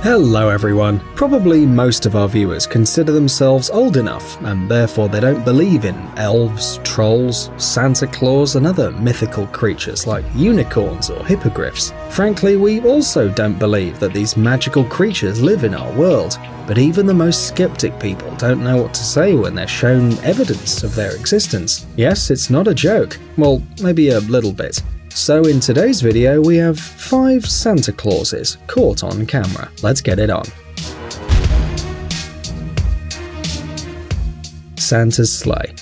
Hello everyone. Probably most of our viewers consider themselves old enough, and therefore they don't believe in elves, trolls, Santa Claus and other mythical creatures like unicorns or hippogriffs. Frankly, we also don't believe that these magical creatures live in our world. But even the most skeptic people don't know what to say when they're shown evidence of their existence. Yes, it's not a joke. Well, maybe a little bit. So in today's video we have 5 Santa Clauses caught on camera. Let's get it on. Santa's sleigh.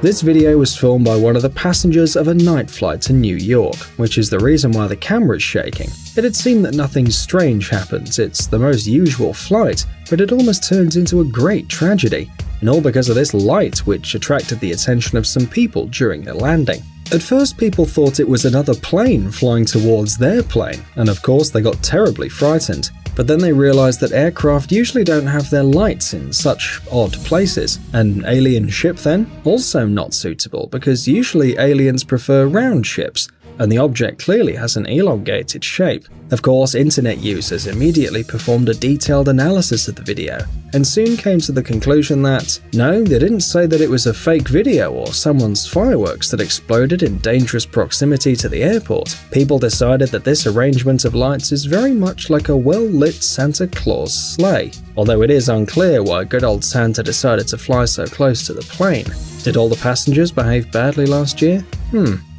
This video was filmed by one of the passengers of a night flight to New York, which is the reason why the camera is shaking. It had seemed that nothing strange happens, it's the most usual flight, but it almost turns into a great tragedy, and all because of this light which attracted the attention of some people during the landing. At first people thought it was another plane flying towards their plane, and of course they got terribly frightened. But then they realized that aircraft usually don't have their lights in such odd places. An alien ship then? Also not suitable, because usually aliens prefer round ships, and the object clearly has an elongated shape. Of course, internet users immediately performed a detailed analysis of the video, and soon came to the conclusion that, no, they didn't say that it was a fake video or someone's fireworks that exploded in dangerous proximity to the airport. People decided that this arrangement of lights is very much like a well-lit Santa Claus sleigh, although it is unclear why good old Santa decided to fly so close to the plane. Did all the passengers behave badly last year?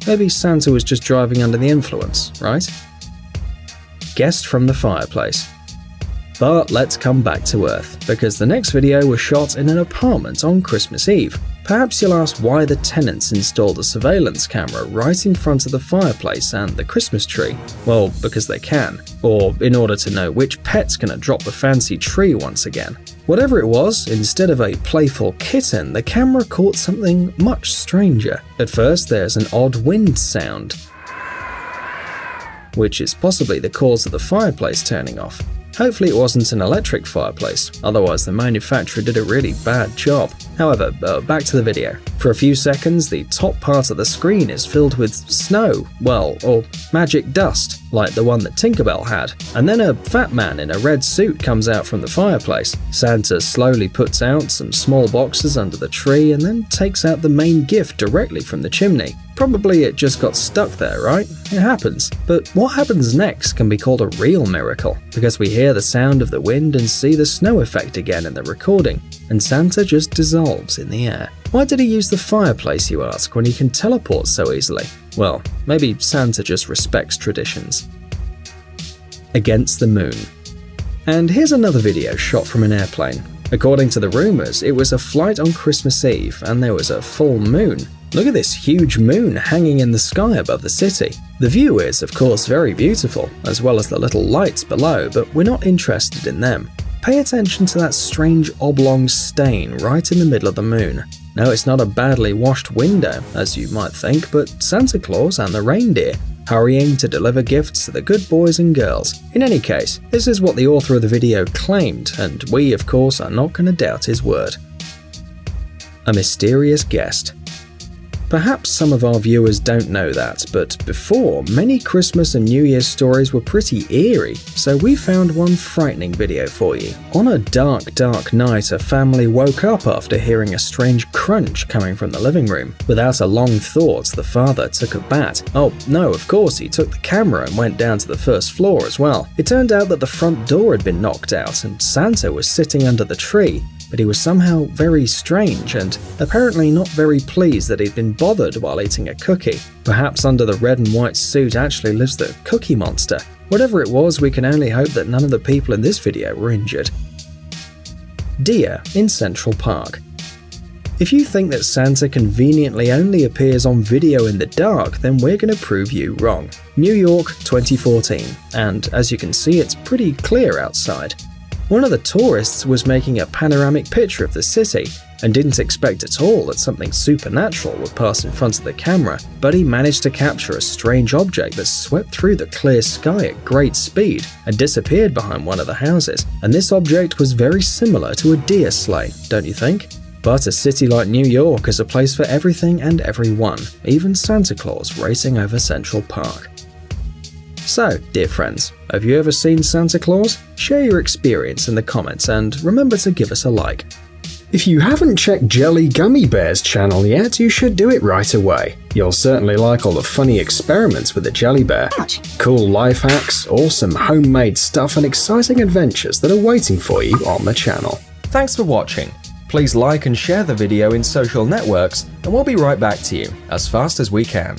Maybe Santa was just driving under the influence, right? Guest from the fireplace. But let's come back to Earth, because the next video was shot in an apartment on Christmas Eve. Perhaps you'll ask why the tenants installed a surveillance camera right in front of the fireplace and the Christmas tree. Well, because they can, or in order to know which pet's gonna drop the fancy tree once again. Whatever it was, instead of a playful kitten, the camera caught something much stranger. At first, there's an odd wind sound, which is possibly the cause of the fireplace turning off. Hopefully it wasn't an electric fireplace, otherwise the manufacturer did a really bad job. However, back to the video. For a few seconds, the top part of the screen is filled with snow, well, or magic dust, like the one that Tinkerbell had. And then a fat man in a red suit comes out from the fireplace. Santa slowly puts out some small boxes under the tree and then takes out the main gift directly from the chimney. Probably it just got stuck there, right? It happens. But what happens next can be called a real miracle, because we hear the sound of the wind and see the snow effect again in the recording, and Santa just dissolves in the air. Why did he use the fireplace, you ask, when he can teleport so easily? Well, maybe Santa just respects traditions. Against the moon. And here's another video shot from an airplane. According to the rumors, it was a flight on Christmas Eve and there was a full moon. Look at this huge moon hanging in the sky above the city. The view is, of course, very beautiful, as well as the little lights below, but we're not interested in them. Pay attention to that strange oblong stain right in the middle of the moon. No, it's not a badly washed window, as you might think, but Santa Claus and the reindeer, hurrying to deliver gifts to the good boys and girls. In any case, this is what the author of the video claimed, and we, of course, are not going to doubt his word. A mysterious guest. Perhaps some of our viewers don't know that, but before, many Christmas and New Year's stories were pretty eerie, so we found one frightening video for you. On a dark night, a family woke up after hearing a strange crunch coming from the living room. Without a long thought, the father took a bat. Oh no, of course, he took the camera and went down to the first floor as well. It turned out that the front door had been knocked out and Santa was sitting under the tree. But he was somehow very strange and apparently not very pleased that he'd been bothered while eating a cookie. Perhaps under the red and white suit actually lives the Cookie Monster. Whatever it was, we can only hope that none of the people in this video were injured. Deer in Central Park. If you think that Santa conveniently only appears on video in the dark, then we're going to prove you wrong. New York, 2014, and as you can see, it's pretty clear outside. One of the tourists was making a panoramic picture of the city and didn't expect at all that something supernatural would pass in front of the camera, but he managed to capture a strange object that swept through the clear sky at great speed and disappeared behind one of the houses. And this object was very similar to a deer sleigh, don't you think? But a city like New York is a place for everything and everyone, even Santa Claus racing over Central Park. So, dear friends, have you ever seen Santa Claus? Share your experience in the comments and remember to give us a like. If you haven't checked Jelly Gummy Bear's channel yet, you should do it right away. You'll certainly like all the funny experiments with the jelly bear, cool life hacks, awesome homemade stuff and exciting adventures that are waiting for you on the channel. Thanks for watching. Please like and share the video in social networks and we'll be right back to you as fast as we can.